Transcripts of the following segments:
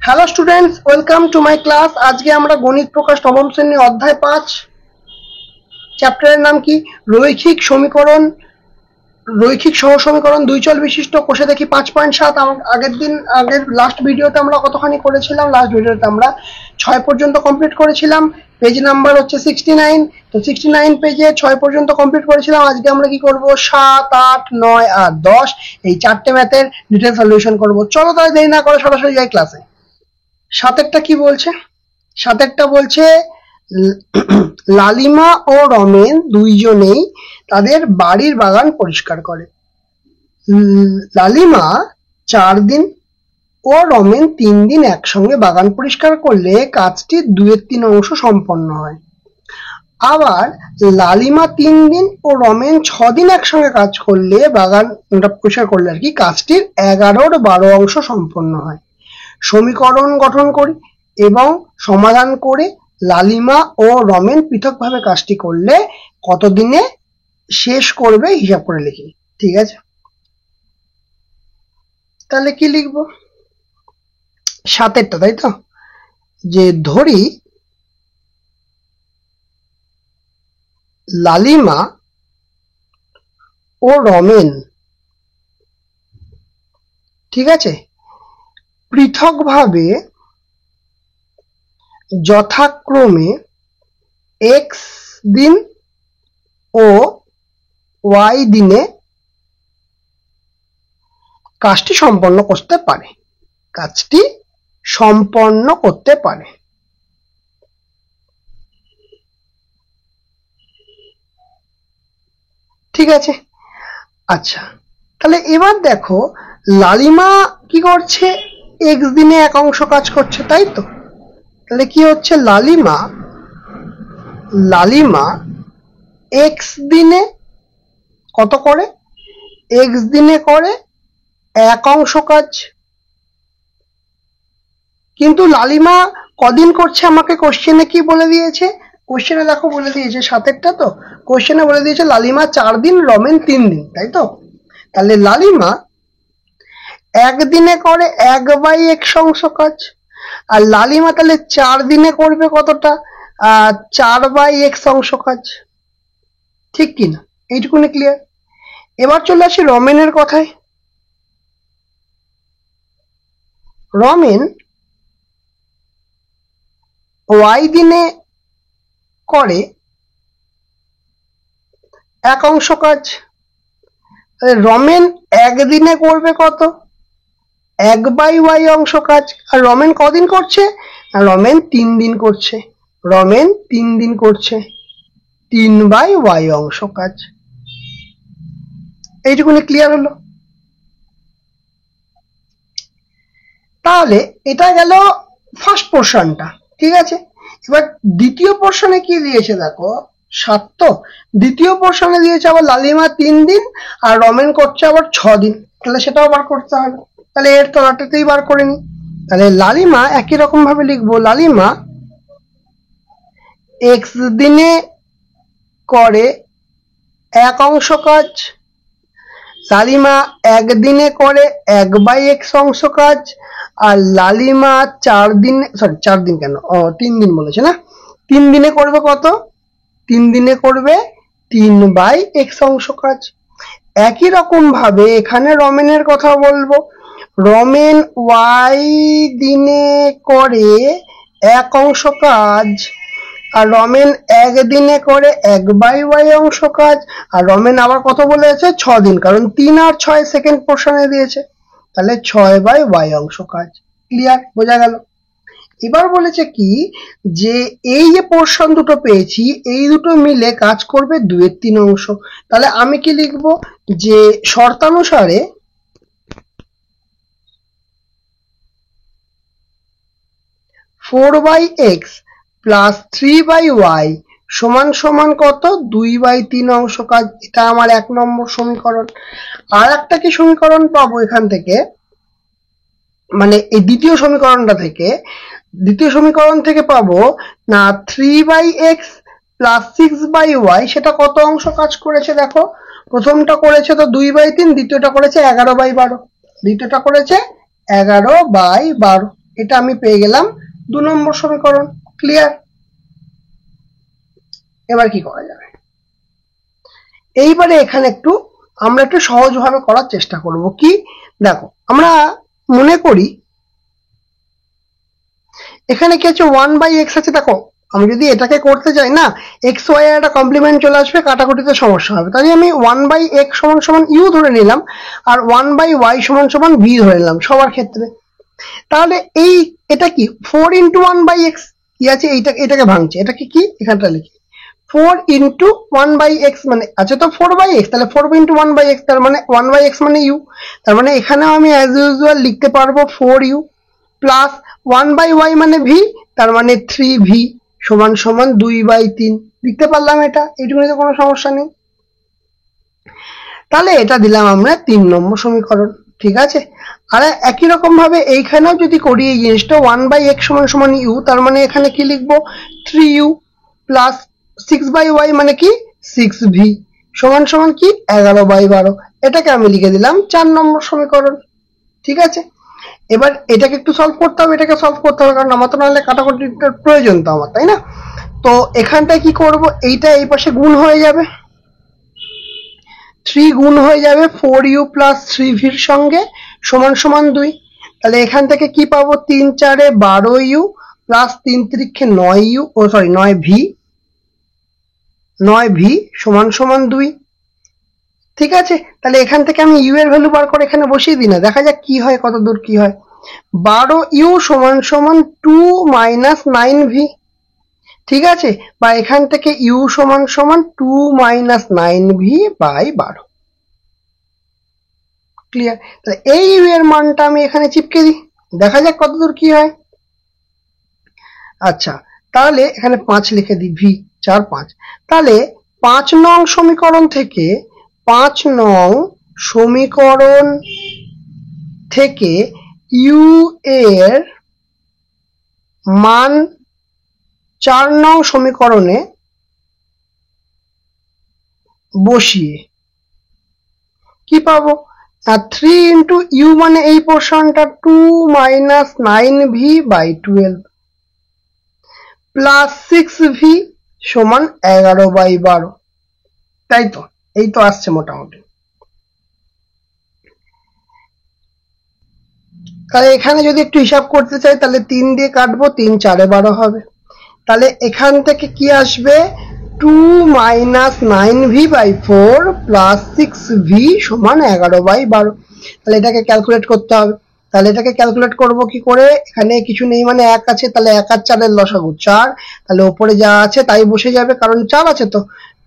Hello students, welcome to my class. আজকে আমরা গণিত প্রকাশ নবম শ্রেণী অধ্যায় 5 চ্যাপ্টারের নাম কি রৈখিক সমীকরণ, রৈখিক সহ সমীকরণ দুই চল বিশিষ্ট কোষে দেখি 5.7। আগের লাস্ট ভিডিওতে আমরা কতখানি করেছিলাম? লাস্ট ভিডিওতে আমরা 6 পর্যন্ত কমপ্লিট করেছিলাম। পেজ নাম্বার হচ্ছে 69। তো 69 পেজে 6 পর্যন্ত কমপ্লিট করেছিলাম। আজকে আমরা কি করব? 7, 8, 9 আর 10 এই চারটে ম্যাথের ডিটেল সলিউশন করব। চলো তাহলে দেরি না করে সরাসরি যাই ক্লাসে। সাতেরটা কি বলছে? সাতেরটা বলছে লালিমা ও রমেন দুইজনেই তাদের বাড়ির বাগান পরিষ্কার করে। লালিমা 4 দিন ও রমেন 3 দিন একসঙ্গে বাগান পরিষ্কার করলে কাজটির 2/3 অংশ সম্পন্ন হয়। আবার লালিমা 3 দিন ও রমেন 6 দিন একসঙ্গে কাজ করলে বাগানটা পরিষ্কার করলে আর কি কাজটির 11/12 অংশ সম্পন্ন হয়। সমীকরণ গঠন করি এবং সমাধান করে লালিমা ও রমেন পৃথকভাবে কাজটি করলে কতদিনে শেষ করবে হিসাব করে লিখি। ঠিক আছে, তাহলে কি লিখবো? সাতেরটা, তাই তো? যে ধরি লালিমা ও রমেন, ঠিক আছে, পৃথকভাবে যথাক্রমে x দিন ও y দিনে কাজটি সম্পন্ন করতে পারে। ঠিক আছে, আচ্ছা, তাহলে এবার দেখো লালিমা কি করছে? x দিনে এক অংশ কাজ করছে, তাই তো? তাহলে কি হচ্ছে? লালিমা x দিনে কত করে? x দিনে করে এক অংশ কাজ। কিন্তু লালিমা কদিন করছে আমাকে কোশ্চেনে কি বলে দিয়েছে? কোশ্চেনে দেখো বলে দিয়েছে, সাতেরটা তো, কোশ্চেনে বলে দিয়েছে লালিমা 4 দিন, রমেন 3 দিন, তাই তো? তাহলে লালিমা একদিনে করে 1/x অংশ কাজ, আর লালিমা তাহলে 4 দিনে করবে কতটা? 4/x অংশ কাজ। ঠিক কিনা? এইটুকুনি ক্লিয়ার। এবার চলে আসি রমেনের কথায়। রমেন y দিনে করে এক অংশ কাজ। রমেন একদিনে করবে কত? 1/y অংশ কাজ। আর রমেন কদিন করছে? রমেন 3 দিন করছে। 3/y অংশ কাজ। এইটুকুনি ক্লিয়ার হলো। তাহলে এটা গেল ফার্স্ট পোর্শনটা, ঠিক আছে। এবার দ্বিতীয় পোর্শনে কি দিয়েছে দেখো, 7 তো। দ্বিতীয় পোর্শনে দিয়েছে আবার লালিমা 3 দিন আর রমেন করছে আবার 6 দিন। তাহলে সেটাও বার করতে হবে। তাহলে এর তলাটাতেই বার করে নি। তাহলে লালিমা একই রকম ভাবে লিখবো, লালিমা x দিনে করে এক অংশ কাজ, লালিমা একদিনে করে 1/x অংশ কাজ, আর লালিমা 3 দিন বলেছে না, 3 দিনে করবে কত? 3 দিনে করবে 3/x অংশ কাজ। একই রকম ভাবে এখানে রমেনের কথা বলবো। রমেন y দিনে করে এক অংশ কাজ, আর রমেন একদিনে করে 1/y অংশ কাজ, আর রমেন আবার কত বলেছে? 6 দিন, কারণ 3 আর 6 সেকেন্ড পোর্শনে দিয়েছে। তাহলে 6/y অংশ কাজ। ক্লিয়ার? বোঝা গেল? এবার বলেছে কি, যে এই যে পোর্শন দুটো পেয়েছি এই দুটো মিলে কাজ করবে 2/3 অংশ। তাহলে আমি কি লিখবো? যে শর্তানুসারে (4/x + 3/y) সমান সমান কত? 2/3 অংশ কাজ। এটা আমার 1 নম্বর সমীকরণ। আর একটা কি সমীকরণ পাবো এখান থেকে, মানে এই দ্বিতীয় সমীকরণ থেকে পাবো না 3/x + 6/y, সেটা কত অংশ কাজ করেছে দেখো। প্রথমটা করেছে তো 2/3, দ্বিতীয়টা করেছে 11/12। এটা আমি পেয়ে গেলাম 2 নম্বর সমীকরণ। ক্লিয়ার? এবার কি করা যাবে? এইবারে এখানে আমরা একটু সহজভাবে করার চেষ্টা করব। কি দেখো, আমরা মনে করি এখানে কি আছে 1/x আছে। দেখো আমি যদি এটাকে করতে চাই না, x y এর একটা কমপ্লিমেন্ট চলে আসবে, কাটাকুটিতে সমস্যা হবে। তাই আমি 1/x = u ধরে নিলাম আর 1/y = v ধরে নিলাম সবার ক্ষেত্রে। তাহলে এটা কি 4 × 1/x কি আছে, এটাকে ভাঙছে। এটাকে কি এখানটা লিখি 4 × 1/x মানে আছে তো 4/x, তাহলে 4 × 1/x তার মানে 1/x মানে u। তার মানে এখানেও আমি অ্যাজ ইউজুয়াল লিখতে পারবো 4u প্লাস 1/y মানে v, তার মানে 3v = 2/3 লিখতে পারলাম। এইটুকুনিতে কোনো সমস্যা নেই। তাহলে এটা দিলাম আমরা 3 নম্বর সমীকরণ। ঠিক আছে? আর একই রকম ভাবে এইখানেও যদি করি এই জিনিসটা 1/x = u, তার মানে এখানে কি লিখবো 3u প্লাস 6/y মানে কি 6v = কি 11/12। এটাকে আমি লিখে দিলাম 4 নম্বর সমীকরণ। ঠিক আছে? এবার এটাকে একটু সলভ করতে হবে, কারণ আমার তো নাহলে কাটাকুটির প্রয়োজন তো আমার, তাই না? তো এখানটায় কি করব, এইটা এই পাশে গুণ হয়ে যাবে, 3 গুণ হয়ে যাবে 4u প্লাস 3v এর সঙ্গে = 2। তাহলে এখান থেকে কি পাবো 3 4 এ 12u প্লাস 3 3 9u 9v = 2। ঠিক আছে? তাহলে এখান থেকে আমি u এর ভ্যালু বার করে এখানে বসিয়ে দিই না, দেখা যাক কি হয়, কত দূর কি হয়। 12u = 2 - 9v। ঠিক আছে? বা এখান থেকে u = 2 - 9v/12। ক্লিয়ার? তাহলে এই u এর মানটা আমি এখানে চিপকে দিই, দেখা যাক কত দূর কি হয়। আচ্ছা, তাহলে এখানে 5 লিখে দিই, v 4 5। তাহলে 5 নং সমীকরণ থেকে 5 নং সমীকরণ থেকে u এর মান 4 নং সমীকরণে বসিয়ে কি পাবো, 3 × u মানে এই পোর্শনটা 2 - 9v/12 প্লাস 6v = 11/12। তাই তো, এই তো আসছে মোটামুটি। তাহলে এখানে যদি একটু হিসাব করতে চাই, তাহলে 3 দিয়ে কাটবো, 3 4 এ 12 হবে। তাহলে এখান থেকে কি আসবে 2 - 9v/4 প্লাস 6v = 11/12। তাহলে এটাকে ক্যালকুলেট করতে হবে। তাহলে এটাকে ক্যালকুলেট করব কি করে, এখানে কিছু নেই মানে 1 আছে, তাহলে 1 আর 4 এর লসাগু 4, তাহলে উপরে যা আছে তাই বসে যাবে কারণ 4 আছে তো।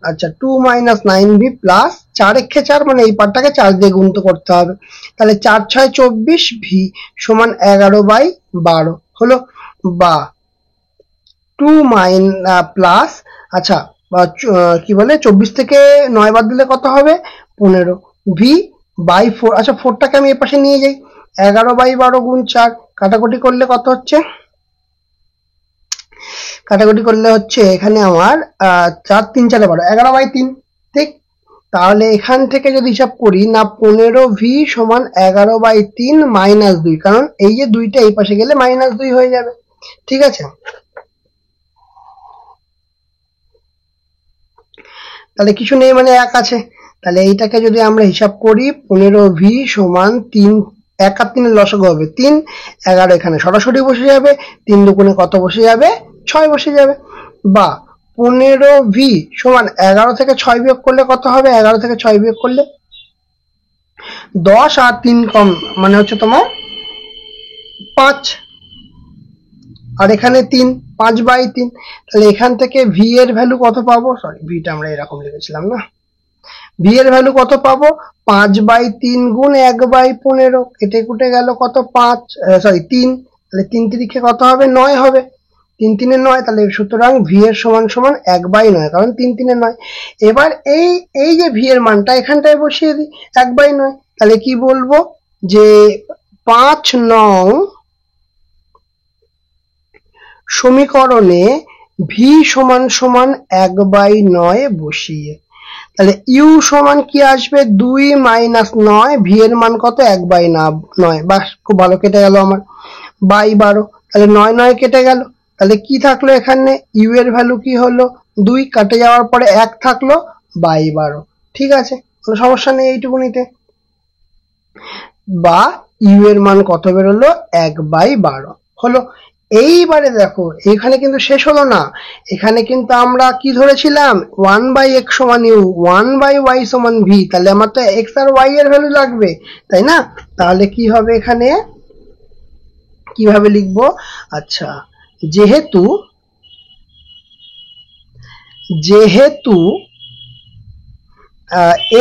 আচ্ছা, 2 - 9v প্লাস 4 একে 4 মানে এই পার্টটাকে 4 দিয়ে গুণ করতে হবে। তাহলে 4 6 24, v = 11/12 হলো। বা 2 প্লাস, আচ্ছা কি বলে 24 থেকে 9 বাদ দিলে কত হবে 15, v/4। আচ্ছা 4টাকে আমি এ পাশে নিয়ে যাই, 11/12 গুণ 4, কাটাকুটি করলে কত হচ্ছে, এখানে আমার 4 3 4 12, 11/3। ঠিক? তাহলে এখান থেকে যদি হিসাব করি না 15v = 11/3 - 2, কারণ এই যে 2টা এই পাশে গেলে -2 হয়ে যাবে। ঠিক আছে? তাহলে কিছু নেই মানে 1 আছে, তাহলে এইটাকে যদি আমরা হিসাব করি 15v = 3, 1 আর 3 এর লসাগু হবে 3, 11 এখানে সরাসরি বসে যাবে, 3 দুগুণে কত বসে যাবে 6 বসে যাবে। বা 15v = 11 থেকে 6 বিয়োগ করলে কত হবে, 11 থেকে 6 বিয়োগ করলে 10 আর 3 কম মানে হচ্ছে তোমার 5, আর এখানে 3, 5/3। তাহলে এখান থেকে v এর ভ্যালু কত পাবো, সরি vটা আমরা এরকম লিখেছিলাম না, v এর ভ্যালু কত পাবো 5/3 গুণ 1/15, কেটে কুটে গেল কত 5, সরি 3, তাহলে 3 3 কত হবে 9 হবে, 3 3 9। তাহলে সুতরাং v এর সমান 1/9, কারণ 3 3 9। এবার এই যে v এর মানটা এখানটায় বসিয়ে দিই 1/9। তাহলে কি বলবো যে 5 নং সমীকরণে v = 1/9 বসিয়ে, তাহলে u সমান কি আসবে 2 - 9, v এর মান কত 1/9, বাস খুব ভালো কেটে গেল আমার। বাই 12, তাহলে 9 9 কেটে গেল, তাহলে কি থাকলো এখানে, ইউ এর ভ্যালু কি হলো 2, কাটে যাওয়ার পরে 1 থাকলো বাই 12। ঠিক আছে, কোনো সমস্যা নেই এইটুকুনিতে। বা ইউ এর মান কত বেরোলো 1/12 হলো। এইবারে দেখো এখানে কিন্তু শেষ হলো না, এখানে কিন্তু আমরা কি ধরেছিলাম 1/x সমান ইউ, 1/y সমান ভি, তাহলে আমার তো x আর y এর ভ্যালু লাগবে, তাই না? তাহলে কি হবে এখানে, কিভাবে লিখবো, আচ্ছা যেহেতু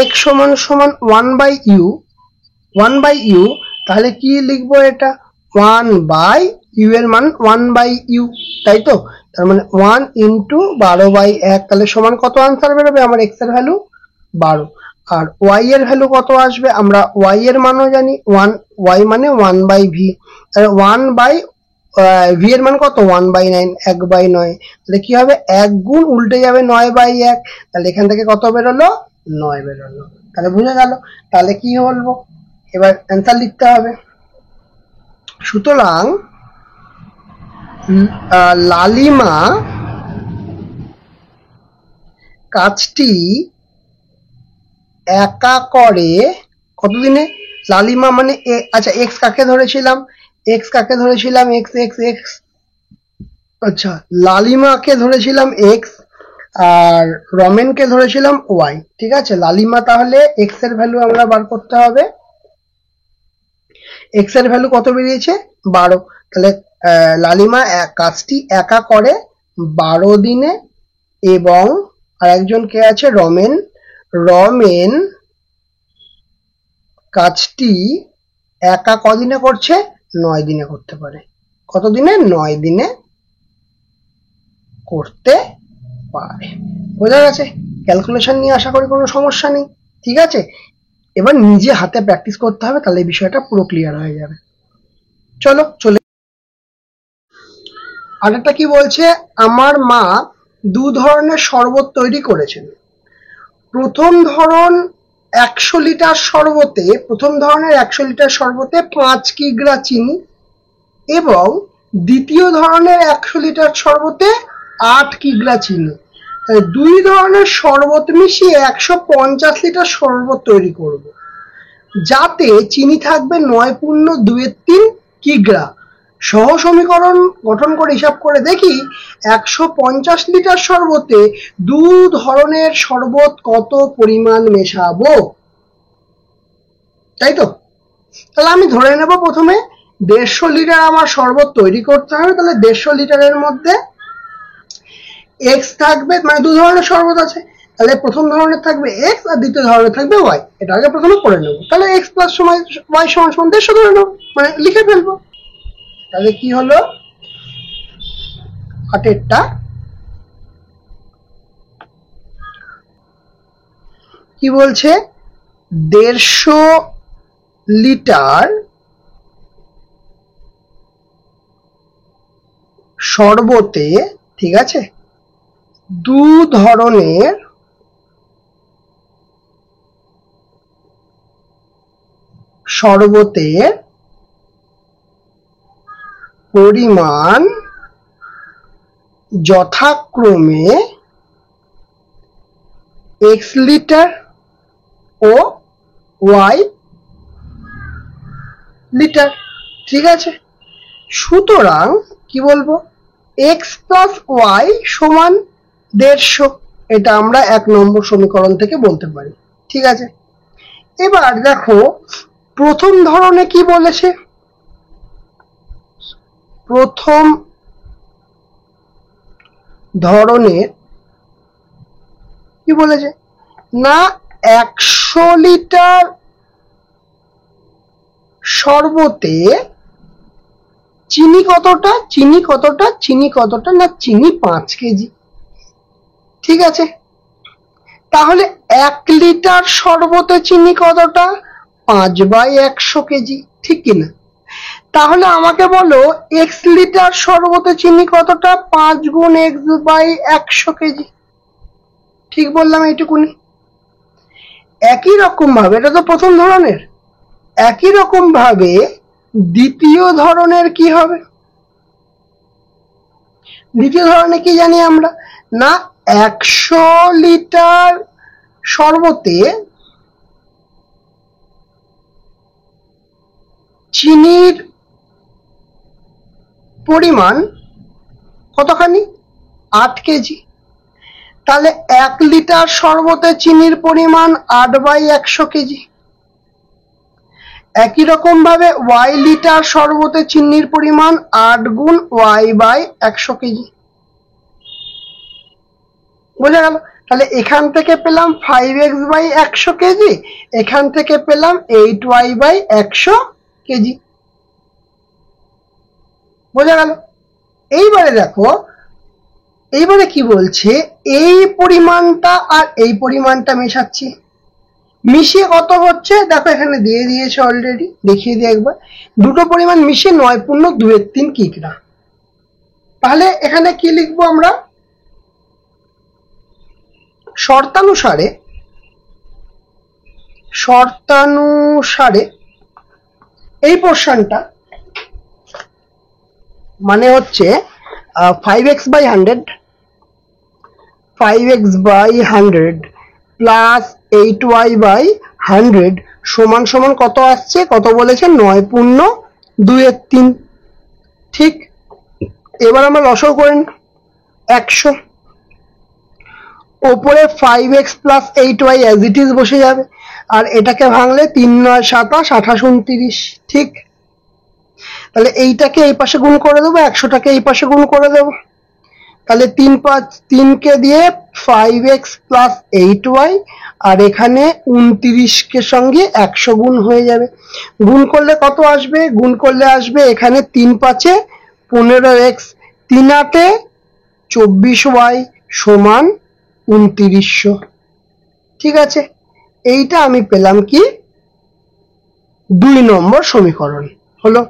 x সমান সমান 1/u, তাহলে কি লিখবো এটা 1/u এর মান 1/u, তাই তো? তার মানে 1 × 12/1, তাহলে সমান কত আনসার বেরোবে আমার x এর ভ্যালু 12, আর y এর ভ্যালু কত আসবে, আমরা y এর মানও জানি 1, y মানে 1/v, তাহলে 1/v এর মান কত 1/9, 1/9, তাহলে কি হবে 1 গুণ উল্টে যাবে 9/1, তাহলে এখান থেকে কত বেরোলো 9 বেরোলো। তাহলে বুঝে গেল, তাহলে কি বলবো, এবার অ্যান্সার লিখতে হবে। সুতরাং লালিমা কাজটি একা করে কতদিনে, লালিমা মানে আচ্ছা এক্স কাকে ধরেছিলাম, এক্স, আচ্ছা লালিমাকে ধরেছিলাম এক্স আর রমেনকে ধরেছিলাম ওয়াই। ঠিক আছে, লালিমা তাহলে এক্স এর ভ্যালু আমরা বার করতে হবে, এক্স এর ভ্যালু কত বেরিয়েছে 12, তাহলে লালিমা কাজটি একা করে 12 দিনে, এবং আরেকজন কে আছে রমেন কাজটি একা কদিনে করছে 9 দিনে করতে পারে, কত দিনে 9 দিনে করতে পারে। বোঝা গেছে, ক্যালকুলেশন নিয়ে আশা করি কোনো সমস্যা নেই। ঠিক আছে, এবার নিজে হাতে প্র্যাকটিস করতে হবে, তাহলে এই বিষয়টা পুরো ক্লিয়ার হয়ে যাবে। চলে আরেকটা কি বলছে, আমার মা 2 ধরনের শরবত তৈরি করেছেন। প্রথম ধরনের 100 লিটার শরবতে 5 কিগ্রা চিনি, এবং দ্বিতীয় ধরনের 100 লিটার শরবতে 8 কিগ্রা চিনি, 2 ধরনের শরবত মিশিয়ে 150 লিটার শরবত তৈরি করব, যাতে চিনি থাকবে 9.2 কিগ্রা। সহ সমীকরণ গঠন করে হিসাব করে দেখি 150 লিটার শরবতে 2 ধরনের শরবত কত পরিমাণ মেশাবো, তাই তো? তাহলে আমি ধরে নেব প্রথমে 150 লিটার আমার শরবত তৈরি করতে হবে, তাহলে 150 লিটারের মধ্যে এক্স থাকবে, মানে 2 ধরনের শরবত আছে, তাহলে প্রথম ধরনের থাকবে এক্স আর দ্বিতীয় ধরনের থাকবে ওয়াই, এটা আগে প্রথমে করে নেব, তাহলে এক্স প্লাস ওয়াই সমান 150 ধরে নেব, মানে লিখে ফেলবো। তাহলে কি হলো 8টা কি বলছে 150 লিটার শরবতে, ঠিক আছে, 2 ধরনের শরবতের পরিমাণ যথাক্রমে x লিটার ও y লিটার। ঠিক আছে, সুতরাং কি বলবো x প্লাস ওয়াই সমান 150, এটা আমরা 1 নম্বর সমীকরণ থেকে বলতে পারি। ঠিক আছে, এবার দেখো প্রথম ধরনে কি বলেছে, প্রথম ধরনের কি বলেছে না 100 লিটার শরবতে চিনি কতটা না চিনি 5 কেজি। ঠিক আছে, তাহলে 1 লিটার শরবতে চিনি কতটা 5/100 কেজি, ঠিক কিনা? তাহলে আমাকে বলো x লিটার শরবতে চিনি কতটা 5 গুণ x/100 কেজি, ঠিক বললাম এইটুকুনি। একই রকম ভাবে, এটা তো প্রথম ধরনের, একই রকম ভাবে দ্বিতীয় ধরনের কি হবে? দ্বিতীয় ধরনের কি জানি আমরা? না, 100 লিটার শরবতে চিনির পরিমাণ কতখানি? 8 কেজি। তাহলে 1 লিটার শরবতে চিনির পরিমাণ 8/100 কেজি। একই রকম ভাবে y লিটার শরবতে চিনির পরিমাণ 8 গুণ y/100 কেজি। বোঝা গেল? তাহলে এখান থেকে পেলাম 5x/100 কেজি, এখান থেকে পেলাম 8y/100 কেজি। বোঝা গেল? এইবারে দেখো, এইবারে কি বলছে, এই পরিমাণটা আর এই পরিমাণটা মেশাচ্ছি, মিশিয়ে কত হচ্ছে দেখো, এখানে দিয়ে দিয়েছে অলরেডি, দেখিয়ে দিই একবার। দুটো পরিমাণ মিশিয়ে 9.2-3 কিগ্রা। তাহলে এখানে কি লিখবো আমরা? শর্তানুসারে এই পোর্শনটা মানে হচ্ছে 5x/100 প্লাস 8y/100 সমান সমান কত আসছে? কত বলেছে? 9.2-3। ঠিক, এবার আমরা লসাগু করে নিই। 100 ওপরে 5x plus 8y as it is বসে যাবে, আর এটাকে ভাঙলে 3 9 27 28 29। ঠিক, তাহলে এইটাকে এই পাশে গুণ করে দেবো, 100টাকে এই পাশে গুণ করে দেবো। তাহলে 3 কে দিয়ে 5x প্লাস 8y, আর এখানে 29 সঙ্গে 100 গুণ হয়ে যাবে। গুণ করলে কত আসবে? গুণ করলে আসবে এখানে 3 5 15x, 3 8 24y সমান 2900। ঠিক আছে, এইটা আমি পেলাম কি? 2 নম্বর সমীকরণ হলো।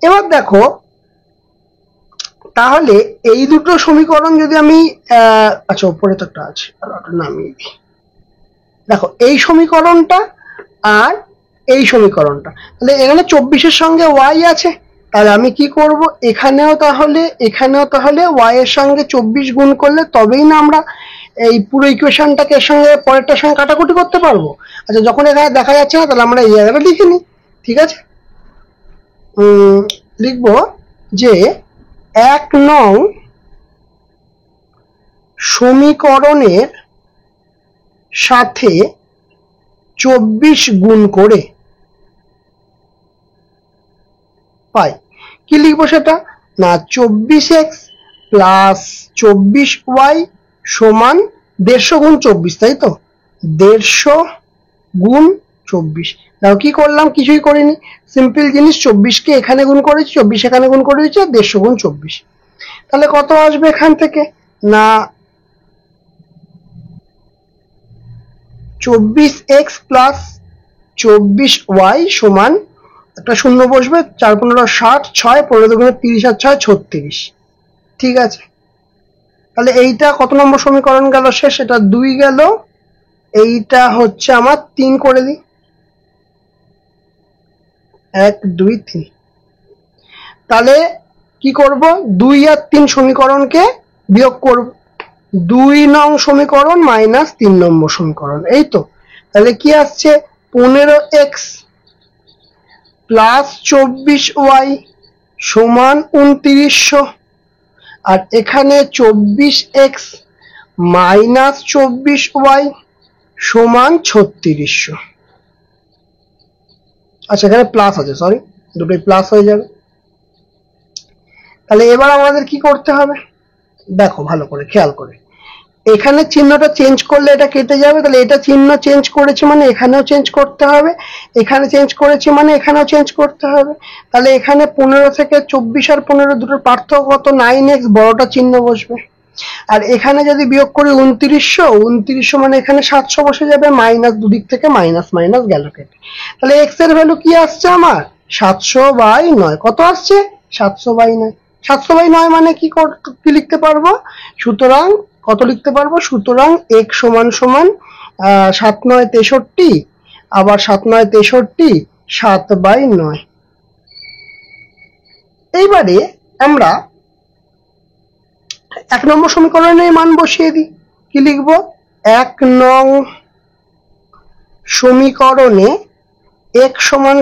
এবার দেখো, তাহলে এই দুটো সমীকরণ যদি আমি আচ্ছা, উপরে তো একটা আছে, নামিয়ে দিই। দেখো, এই সমীকরণটা আর এই সমীকরণটা, তাহলে এখানে 24-এর সঙ্গে y আছে, তাহলে আমি কি করব? এখানেও তাহলে y এর সঙ্গে 24 গুণ করলে তবেই না আমরা এই পুরো ইকুয়েশনটাকে এর সঙ্গে পরেরটার সঙ্গে কাটাকুটি করতে পারবো। আচ্ছা, যখন এখানে দেখা যাচ্ছে না, তাহলে আমরা এই জায়গাটা লিখে নিই। ঠিক আছে, লিখবো যে 1 নং সমীকরণের সাথে 24 গুণ করে পাই। কি লিখবো সেটা? না, 24x প্লাস 24y সমান 150 গুণ 24, তাই তো? 150 গুণ 24। দেখো কি করলাম? কিছুই করিনি, সিম্পল জিনিস। 24কে এখানে গুণ করেছি, 24 এখানে গুণ করে দিয়েছি, 150 গুণ 24। তাহলে কত আসবে এখান থেকে? না, 24x প্লাস 24y সমান, একটা শূন্য বসবে, 4 15 60, 6 15 দুগুণে 30 আর 6 36। ঠিক আছে, তাহলে এইটা কত নম্বর সমীকরণ গেল শেষ? এটা 2 গেল, এইটা হচ্ছে আমার 3 করে দিই। 1 2 3। তাহলে কি করব? 2 আর 3 সমীকরণকে বিয়োগ করব। 2 নং সমীকরণ মাইনাস 3 নম্বর সমীকরণ, এই তো। তাহলে কি আসছে? 15x প্লাস 24y সমান 2900, আর এখানে 24x মাইনাস 24y সমান 3600। আচ্ছা, এখানে প্লাস আছে, সরি, দুটোই প্লাস হয়ে যাবে। তাহলে এবার আমাদের কি করতে হবে? দেখো ভালো করে খেয়াল করে, এখানে চিহ্নটা চেঞ্জ করলে এটা কেটে যাবে, তাহলে এটা চিহ্ন চেঞ্জ করেছি মানে এখানেও চেঞ্জ করতে হবে, এখানে চেঞ্জ করেছি মানে এখানেও চেঞ্জ করতে হবে। তাহলে এখানে 15 থেকে 24 আর 15 দুটোর পার্থক্য কত? 9x, বড়টা চিহ্ন বসবে। আর এখানে যদি বিয়োগ করি 2900 মানে এখানে 700 বসে যাবে, মাইনাস, দুদিক থেকে মাইনাস মাইনাস গেল কেটে। তাহলে x এর ভ্যালু কি আসছে আমার? 700/9। কত আসছে? 700/9। 700/9 মানে কি লিখতে পারবো? সুতরাং কত লিখতে পারবো? সুতরাং x সমান সমান 7 9 63, আবার 7 9 63 7/9। এইবারে আমরা 1 নম্বর সমীকরণে মান বসিয়ে দিই। কি লিখব? 1 নং সমীকরণে x সমান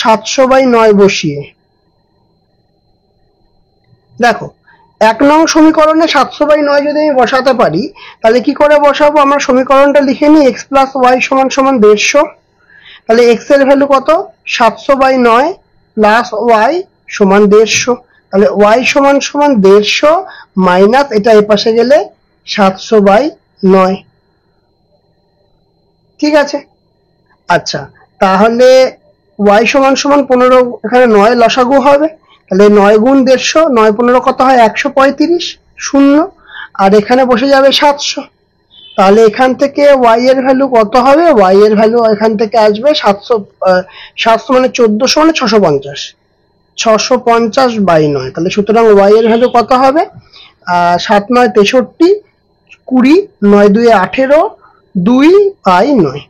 700/9 বসিয়ে দেখো 1 নং সমীকরণে 700/9 যদি আমি বসাতে পারি তাহলে কি করে বসাবো? আমরা সমীকরণটা লিখে নিই x + y = 150। তাহলে x এর ভ্যালু কত? 700/9 প্লাস y সমান 150। তাহলে y সমান 150 মাইনাস এটা এই পাশে গেলে 700/9। ঠিক আছে। আচ্ছা, তাহলে y সমান 15, এখানে 9 লসাগু হবে। তাহলে 9 গুণ 150, 9 15 কত হয়? 135 শূন্য, আর এখানে বসে যাবে 700। তাহলে এখান থেকে y এর ভ্যালু কত হবে? y এর ভ্যালু এখান থেকে আসবে 700 মানে 1400 মানে 650, 650/9। তাহলে সুতরাং y এর ভ্যালু কত হবে? 7 9 63, 20, 9 2 18, 2/9,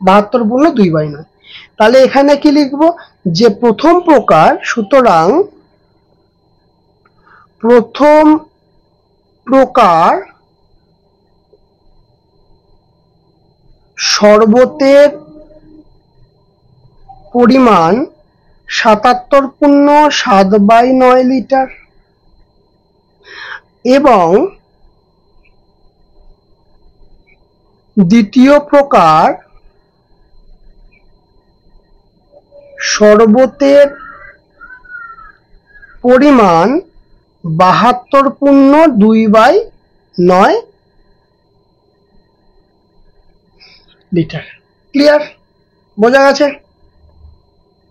72 পূর্ণ 2/9। তাহলে এখানে কি লিখবো? যে প্রথম প্রকার, সুতরাং প্রথম প্রকার শরবতের পরিমাণ 77 পূর্ণ 7/9 লিটার এবং দ্বিতীয় প্রকার শরবতের পরিমাণ 72 পূর্ণ 2/9 লিটার। ক্লিয়ার? বোঝা গেছে?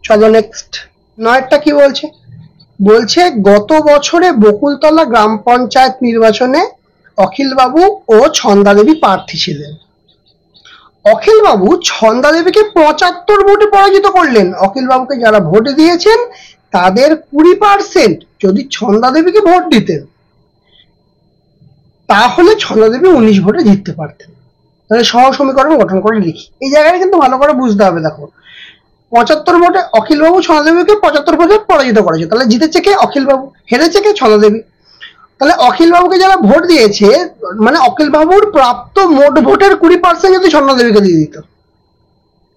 চলো নেক্সট। 9টা কি বলছে? বলছে গত বছরে বকুলতলা গ্রাম পঞ্চায়েত নির্বাচনে অখিলবাবু ও ছন্দাদেবী প্রার্থী ছিলেন। অখিলবাবু ছন্দাদেবীকে 75 ভোটে পরাজিত করলেন। অখিলবাবুকে যারা ভোট দিয়েছেন তাদের 20% যদি ছন্দাদেবীকে ভোট দিতেন তাহলে ছন্দাদেবী 19 ভোটে জিততে পারতেন। তাহলে সহ সমীকরণ গঠন করে লিখি। এই জায়গায় কিন্তু ভালো করে বুঝতে হবে। দেখো 75 ভোটে অখিলবাবু ছন্দাদেবীকে 75 ভোটে পরাজিত করেছে। তাহলে জিতেছে কে? অখিলবাবু। হেরেছে কে? ছন্দাদেবী। তাহলে অখিলবাবুকে যারা ভোট দিয়েছে মানে অখিলবাবুর প্রাপ্ত মোট ভোটের 20% যদি ছন্দাদেবীকে দিয়ে দিত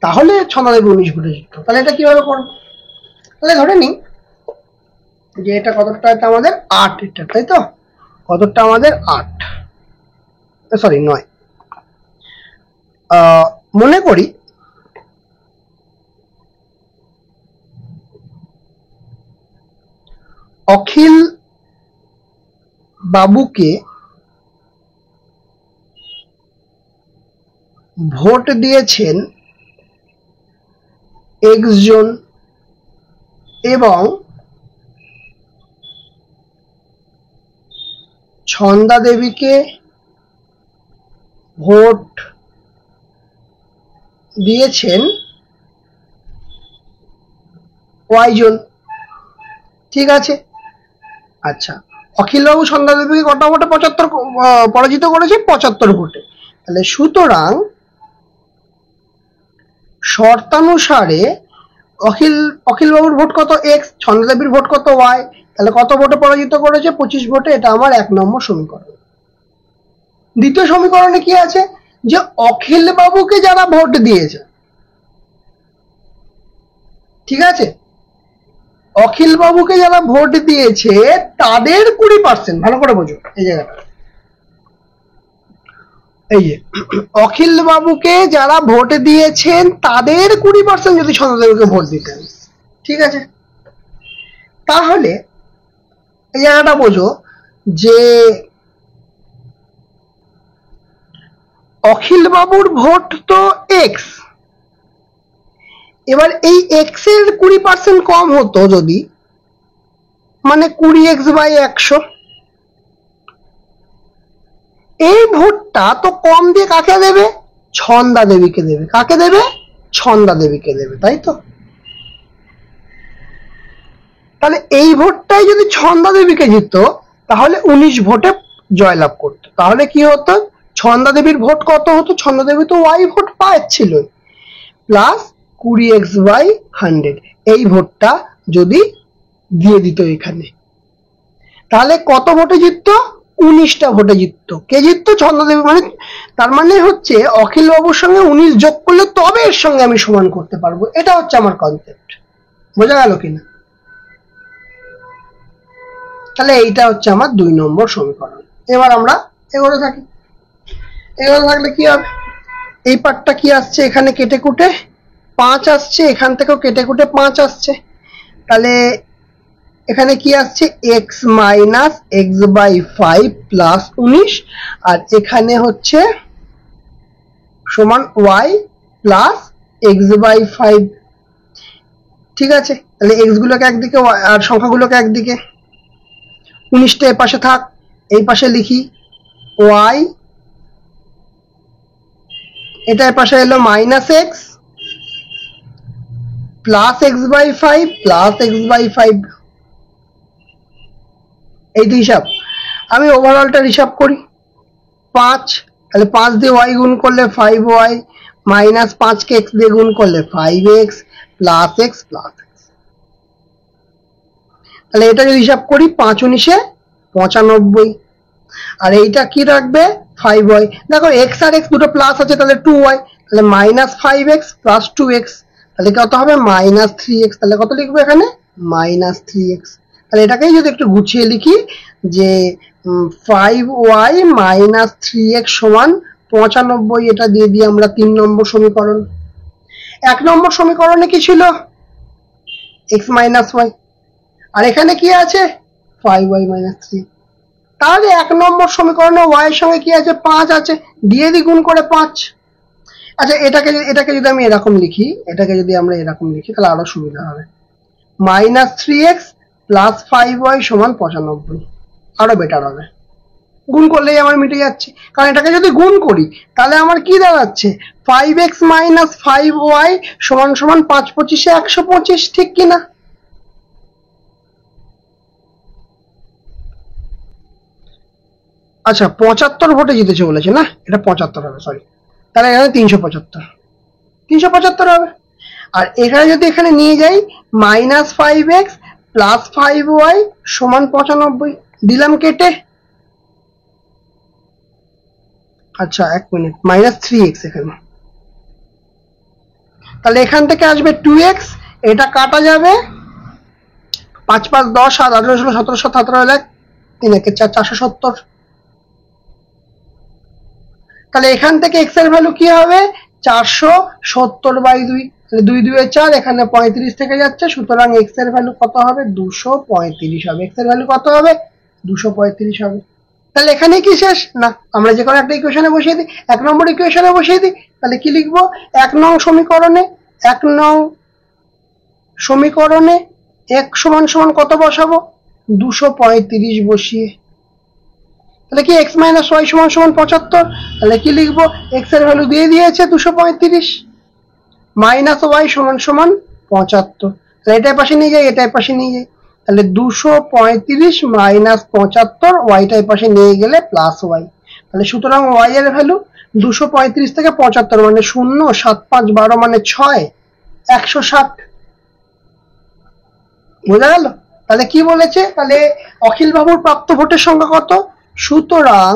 তাহলে ছন্দাদেবী 19 ভোটে জিতত। তাহলে এটা কিভাবে করবো? তাহলে ধরে নিই যে এটা কতটা? এটা আমাদের 8, এটা তাই তো? কতটা আমাদের? 8, সরি 9। মনে করি অখিল বাবুকে ভোট দিয়েছেন x জন এবং ছন্দাদেবীকে ভোট দিয়েছেন y জন। ঠিক আছে। আচ্ছা, অখিলবাবু ছন্দাদেবীকে কত ভোটে পরাজিত করেছে? 75 ভোটে। তাহলে সুতরাং শর্তানুসারে অখিলবাবুর ভোট কত? x, ছন্দাদেবীর ভোট কত? y। তাহলে কত ভোটে পরাজিত করেছে? 25 ভোটে। এটা আমার 1 নম্বর সমীকরণ। দ্বিতীয় সমীকরণে কি আছে? যে অখিলবাবুকে যারা ভোট দিয়েছে, ঠিক আছে, অখিলবাবুকে যারা ভোট দিয়েছে তাদের 20%, ভালো করে বোঝো এই জায়গাটা। এই যে অখিলবাবুকে যারা ভোট দিয়েছেন তাদের 20% যদি ছন্দাদেবীকে ভোট দিতেন, ঠিক আছে, তাহলে এই জায়গাটা বোঝো যে অখিলবাবুর ভোট তো x, এবার এই x এর 20% কম হতো যদি, মানে 20x/100, এই ভোটটা তো কম দিয়ে কাকে দেবে? ছন্দাদেবীকে দেবে। কাকে দেবে? ছন্দাদেবীকে দেবে, তাই তো? তাহলে এই ভোটটাই যদি ছন্দাদেবীকে জিতত তাহলে 19 ভোটে জয়লাভ করতো। তাহলে কি হতো? ছন্দাদেবীর ভোট কত হতো? ছন্দাদেবী তো y ভোট পাচ্ছিল, প্লাস 20x/100 এই ভোটটা যদি দিয়ে দিত এখানে, তাহলে কত ভোটে জিততো? 19টা ভোটে জিততো। কে জিততো? ছন্দাদেবী। মানে তার মানে হচ্ছে অখিল বাবুর সঙ্গে 19 যোগ করলে তবে এর সঙ্গে আমি সমান করতে পারবো। এটা হচ্ছে আমার কনসেপ্ট। বোঝা গেল কিনা? তাহলে এইটা হচ্ছে আমার 2 নম্বর সমীকরণ। এবার আমরা এগোতে থাকি। এগোতে থাকলে কি হবে? এই পার্টটা কি আসছে? এখানে কেটে কুটে 5 আসছে, এখান থেকেও কেটে কুটে 5 আসছে। তাহলে এখানে কি আসছে? x মাইনাস x/5 প্লাস 19, আর এখানে হচ্ছে সমান y প্লাস x/5। ঠিক আছে, তাহলে x গুলোকে একদিকে আর সংখ্যাগুলোকে একদিকে। 19টা এ পাশে থাক, এই পাশে লিখি y, এটা এ পাশে এলো minus x plus x/5 plus x/5। এই তো হিসাব। আমি ওভারঅলটা হিসাব করি। 5, তাহলে 5 দিয়ে y গুণ করলে 5y, মাইনাস 5কে x দিয়ে গুণ করলে 5x plus x plus x। তাহলে এটা যদি হিসাব করি 5 19 95, আর এইটা কি রাখবে? 5y। দেখো x আর x দুটো প্লাস আছে, তাহলে 2y, তাহলে মাইনাস 5x প্লাস 2x, তাহলে কত হবে? Minus 3x। তাহলে কত লিখবো এখানে? Minus 3x। তাহলে এটাকেই যদি একটু গুছিয়ে লিখি যে 5y মাইনাস 3x সমান 95, এটা দিয়ে দিই আমরা 3 নম্বর সমীকরণ। 1 নম্বর সমীকরণে কি ছিল? x মাইনাস y, আর এখানে কি আছে? 5y minus 3। তাহলে 1 নম্বর সমীকরণে y এর সঙ্গে কি আছে? 5 আছে, দিয়ে দিই গুণ করে 5। আচ্ছা, এটাকে যদি আমি এরকম লিখি, এটাকে যদি আমরা এরকম লিখি তাহলে আরো সুবিধা হবে। মাইনাস 3x প্লাস 5y সমান 95, আরো বেটার হবে। গুণ করলেই আমার মিটে যাচ্ছে, কারণ এটাকে যদি গুণ করি তাহলে আমার কি দাঁড়াচ্ছে? 5x মাইনাস 5y সমান সমান 5 25 125, ঠিক কিনা? আচ্ছা, 75 ভোটে জিতেছে বলেছে না, এটা 75 হবে, সরি। তাহলে এখানে 375 হবে। আর এখানে যদি এখানে নিয়ে যাই মাইনাস 5x প্লাস 5y সমান 95, দিলাম কেটে। আচ্ছা 1 মিনিট, মাইনাস 3x এখানে, তাহলে এখান থেকে আসবে 2x, এটা কাটা যাবে, 5 5 10 7 18 16 17 17 হলে 3 1 4 470। তাহলে এখান থেকে x এর ভ্যালু কি হবে? 470/2, তাহলে 2 2 4, এখানে 35 থেকে যাচ্ছে, সুতরাং x এর ভ্যালু কত হবে? 235 হবে। x এর ভ্যালু কত হবে? 235 হবে। তাহলে এখানে কি শেষ? না, আমরা যে কোনো একটা ইকুয়েশনে বসিয়ে দিই, 1 নম্বর ইকুয়েশনে বসিয়ে দিই। তাহলে কি লিখবো? 1 নং সমীকরণে x সমান সমান কত বসাবো? 235 বসিয়ে। তাহলে কি x মাইনাস y সমান সমান 75, তাহলে কি লিখবো? x এর ভ্যালু দিয়ে দিয়েছে 235, মাইনাস y সমান সমান 75। তাহলে এটার পাশে নিয়ে যাই, এটার পাশে নিয়ে যাই, তাহলে 235 মাইনাস 75, ওয়াইটার পাশে নিয়ে গেলে প্লাস y। তাহলে সুতরাং y এর ভ্যালু 235 থেকে 75 মানে 0, 7 5 12 মানে 6, 160। বোঝা গেল? তাহলে কি বলেছে? তাহলে অখিল বাবুর প্রাপ্ত ভোটের সংখ্যা কত? সুতরাং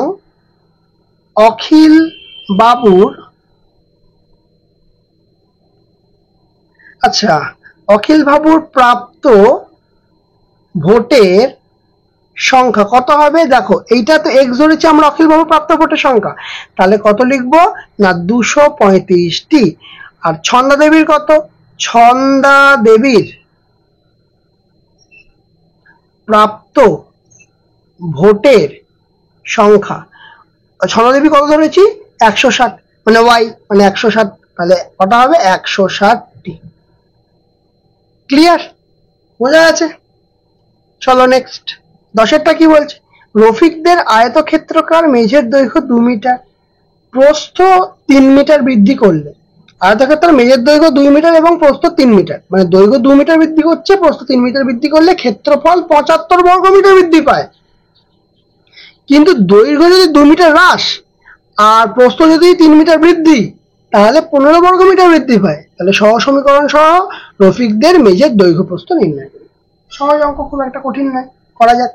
অখিল বাবুর, আচ্ছা, অখিল বাবুর প্রাপ্ত ভোটের সংখ্যা কত হবে? দেখো এইটা তো x ধরেছি আমরা অখিল বাবুর প্রাপ্ত ভোটের সংখ্যা, তাহলে কত লিখবো? না 235টি। আর ছন্দা দেবীর কত? ছন্দা দেবীর প্রাপ্ত ভোটের সংখ্যা, ছন্দা দেবী কত ধরেছি? 160, মানে y মানে 160, তাহলে কত হবে? 160টি। ক্লিয়ার? বোঝা গেছে? চলো নেক্সট। 10এরটা কি বলছে? রফিকদের আয়তক্ষেত্রাকার মেঝের দৈর্ঘ্য 2 মিটার, প্রস্থ 3 মিটার বৃদ্ধি করলে, আয়তক্ষেত্রাকার মেঝের দৈর্ঘ্য 2 মিটার এবং প্রস্থ 3 মিটার, মানে দৈর্ঘ্য 2 মিটার বৃদ্ধি করছে, প্রস্থ 3 মিটার বৃদ্ধি করলে ক্ষেত্রফল 75 বর্গ মিটার বৃদ্ধি পায়। কিন্তু দৈর্ঘ্য যদি 2 মিটার হ্রাস আর প্রস্থ যদি 3 মিটার বৃদ্ধি, তাহলে 15 বর্গমিটার বৃদ্ধি পায়। তাহলে সহ সমীকরণ সহ রফিকদের মেঝের দৈর্ঘ্য প্রস্থ নির্ণয় করি। সহজ অঙ্ক, খুব একটা কঠিন নয়, করা যাক।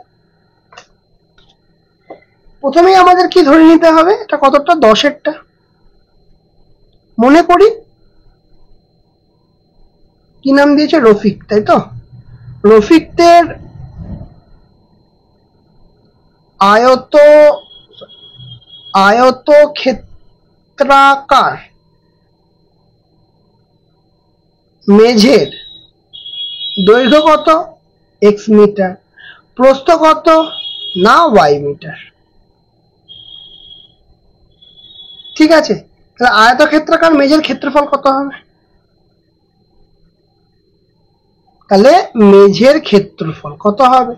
প্রথমেই আমাদের কি ধরে নিতে হবে, এটা কতটা, 10-এরটা। মনে করি কি নাম দিয়েছে, রফিক, তাই তো? রফিকদের আয়তক্ষেত্রাকার মেঝের দৈর্ঘ্য কত, এক্স মিটার, প্রস্থ কত না ওয়াই মিটার। ঠিক আছে, তাহলে আয়তক্ষেত্রাকার মেঝের ক্ষেত্রফল কত হবে? তাহলে মেঝের ক্ষেত্রফল কত হবে?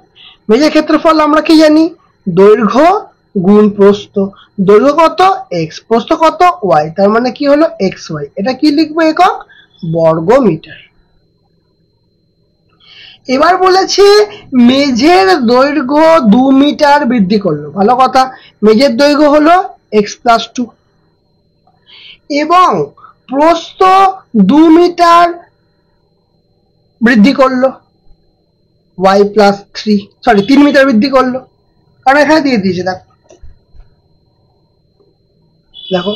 মেঝের ক্ষেত্রফল আমরা কি জানি, দৈর্ঘ্য গুণ প্রস্থ। দৈর্ঘ্য কত, এক্স, প্রস্থ কত, ওয়াই, তার মানে কি হলো এক্স ওয়াই। এটা কি লিখবো, একক বর্গ মিটার। এবার বলেছে মেঝের দৈর্ঘ্য 2 মিটার বৃদ্ধি করলো, ভালো কথা। মেঝের দৈর্ঘ্য হলো x+2 এবং প্রস্থ 2 মিটার বৃদ্ধি করলো, y+3 মিটার বৃদ্ধি করলো, কারণ এখানে দিয়ে দিয়েছে, দেখো দেখো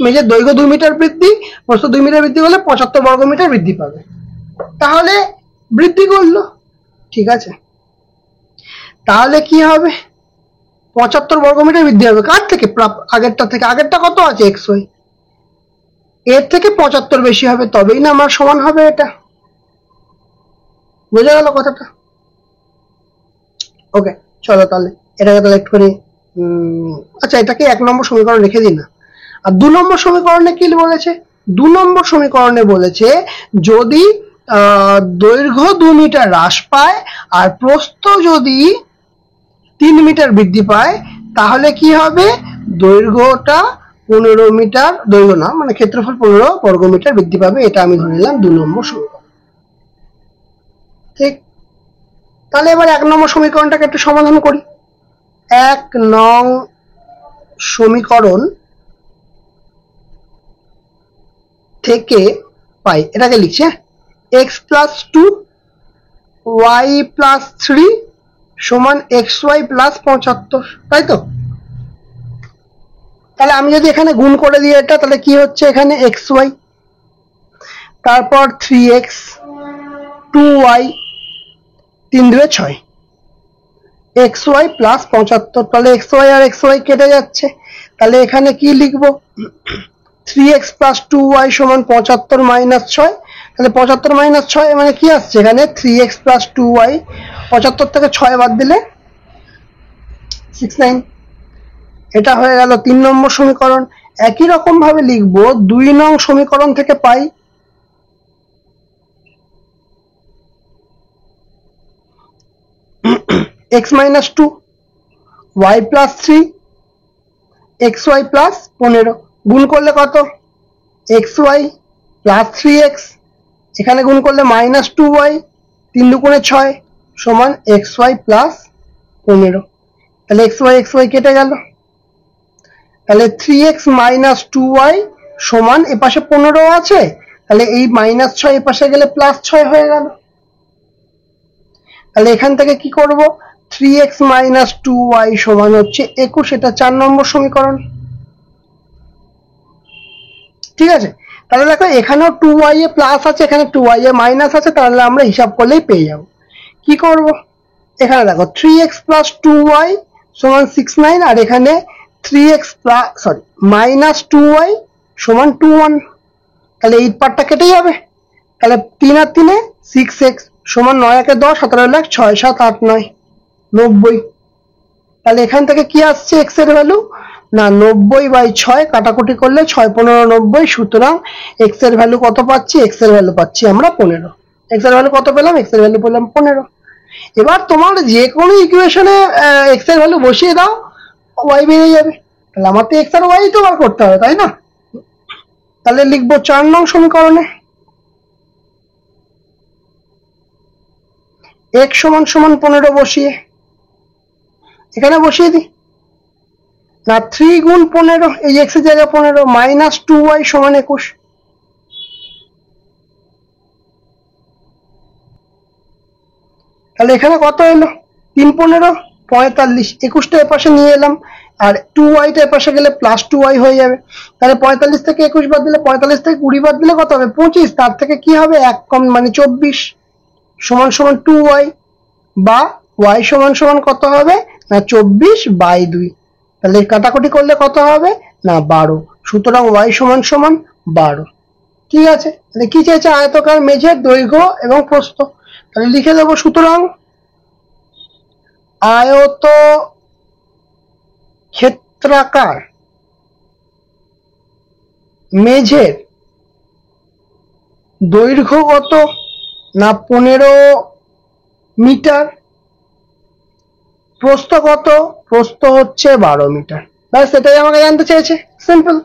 মেঝের দৈর্ঘ্য 2 মিটার বৃদ্ধি, প্রস্থ 2 মিটার বৃদ্ধি করলে 75 বর্গমিটার বৃদ্ধি পাবে। তাহলে বৃদ্ধি করলো, ঠিক আছে। তাহলে কি হবে, 75 বর্গমিটার বৃদ্ধি হবে। কার থেকে, আগেরটা থেকে। আগেরটা কত আছে, এক্স ওয়াই, এর থেকে 75 বেশি হবে, তবেই না আমার সমান হবে এটা। বোঝা গেল কথাটা? ওকে, চলো তাহলে এটাকে তাহলে একটুখানি আচ্ছা, এটাকে 1 নম্বর সমীকরণ রেখে দিই না। আর 2 নম্বর সমীকরণে কি বলেছে, 2 নম্বর সমীকরণে বলেছে যদি দৈর্ঘ্য 2 মিটার হ্রাস পায় আর প্রস্থ যদি 3 মিটার বৃদ্ধি পায়, তাহলে কি হবে, দৈর্ঘ্যটা 15 মিটার, দৈর্ঘ্য না মানে ক্ষেত্রফল 15 বর্গমিটার বৃদ্ধি পাবে। এটা আমি ধরে নিলাম 2 নম্বর সমীকরণ। ঠিক, তাহলে এবার 1 নম্বর সমীকরণটাকে একটু সমাধান করি। 1 নং সমীকরণ থেকে পাই, এটাকে লিখছে x+2 y+3 সমান xy প্লাস 75, তাই তো? তাহলে আমি যদি এখানে গুণ করে দিই এটা, তাহলে কি হচ্ছে, এখানে xy, তারপর 3x 2y 3 2 6 xy প্লাস 75। তাহলে xy আর xy কেটে যাচ্ছে, তাহলে এখানে কি লিখবো, 3x প্লাস 2y সমান 75 মাইনাস 6। তাহলে 75 মাইনাস 6 মানে কি আসছে, এখানে 3x প্লাস 2y, 75 থেকে 6 বাদ দিলে 69। এটা হয়ে গেল 3 নম্বর সমীকরণ। একই রকম ভাবে লিখবো 2 নং সমীকরণ থেকে পাই x-2 y+3 xy প্লাস 15, গুণ করলে কত, xy প্লাস 3x, এখানে গুণ করলে -2y, 3 দুগুণে 6 সমান xy প্লাস 15। তাহলে xy কেটে গেল, তাহলে 3x মাইনাস 2y সমান, এপাশে 15 আছে, তাহলে এই -6 এপাশে গেলে +6 হয়ে গেল। তাহলে এখান থেকে কি করব, 3x মাইনাস 2y সমান হচ্ছে 21, এটা 4 নম্বর সমীকরণ। ঠিক আছে, তাহলে দেখো এখানেও 2y এ প্লাস আছে, এখানে 2y এ মাইনাস আছে, তাহলে আমরা হিসাব করলেই পেয়ে যাব। কি করব, এখানে দেখো 3x প্লাস 2y সমান 69, আর এখানে 3x মাইনাস 2y সমান 21। তাহলে এই পার্টটা কেটে যাবে, তাহলে 3 আর 3 6x সমান 9 একে 10, 17 লাখ 6 7 8 9 90। তাহলে এখান থেকে কি আসছে x এর ভ্যালু, না 90/6 কাটাকুটি করলে 6 15 90, সুতরাং x এর ভ্যালু কত পাচ্ছি, x এর ভ্যালু পাচ্ছি আমরা 15। x এর ভ্যালু কত পেলাম, x এর ভ্যালু পেলাম 15। এবার তোমার যে কোনো ইকুয়েশনে x এর ভ্যালু বসিয়ে দাও, y বেরিয়ে যাবে। তাহলে আমার তো x আর y তো বার করতে হবে, তাই না? তাহলে লিখবো 4 নং সমীকরণে x সমান 15 বসিয়ে এখানে বসিয়ে দিই, না 3 গুণ 15, এই x এর জায়গায় 15 মাইনাস 2y সমান 21। তাহলে এখানে কত এলো? 3 15 45, 21টা এপাশে নিয়ে এলাম আর 2y টা এপাশে গেলে প্লাস 2y হয়ে যাবে। তাহলে 45 থেকে 21 বাদ দিলে, 45 থেকে 20 বাদ দিলে কত হবে? 25। তার থেকে কি হবে? 1 কম মানে 24 সমান সমান 2y, বা y সমান সমান কত হবে? না 24/2। তাহলে কাটাকুটি করলে কত হবে? না 12। সুতরাং y সমান সমান 12। ঠিক আছে, তাহলে কি চাইছে? আয়তকার মেঝের দৈর্ঘ্য এবং প্রস্থ। তাহলে লিখে দেবো, সুতরাং আয়ত ক্ষেত্রাকার মেঝের দৈর্ঘ্য কত? না 15 মিটার। প্রস্থ কত? প্রস্থ হচ্ছে 12 মিটার। ব্যাস, এটাই আমাকে জানতে চেয়েছে। সিম্পল।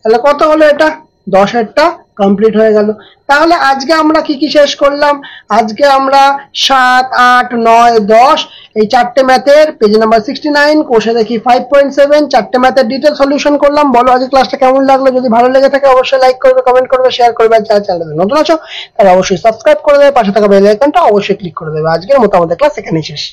তাহলে কত হলো এটা? 10-এরটা কমপ্লিট হয়ে গেল। তাহলে আজকে আমরা কি কি শেষ করলাম? আজকে আমরা 7, 8, 9, 10 এই চারটে ম্যাথের পেজ নাম্বার 69 কোষে দেখি 5.7 চারটে ম্যাথের ডিটেল সলিউশন করলাম। বলো আজকে ক্লাসটা কেমন লাগলো? যদি ভালো লেগে থাকে অবশ্যই লাইক করবে, কমেন্ট করবে, শেয়ার করবে। আর যারা চ্যানেলে নতুন আছো তারা অবশ্যই সাবস্ক্রাইব করে দেবে, পাশে থাকা বেল আইকনটা অবশ্যই ক্লিক করে দেবে। আজকের মতো আমাদের ক্লাস এখানেই শেষ।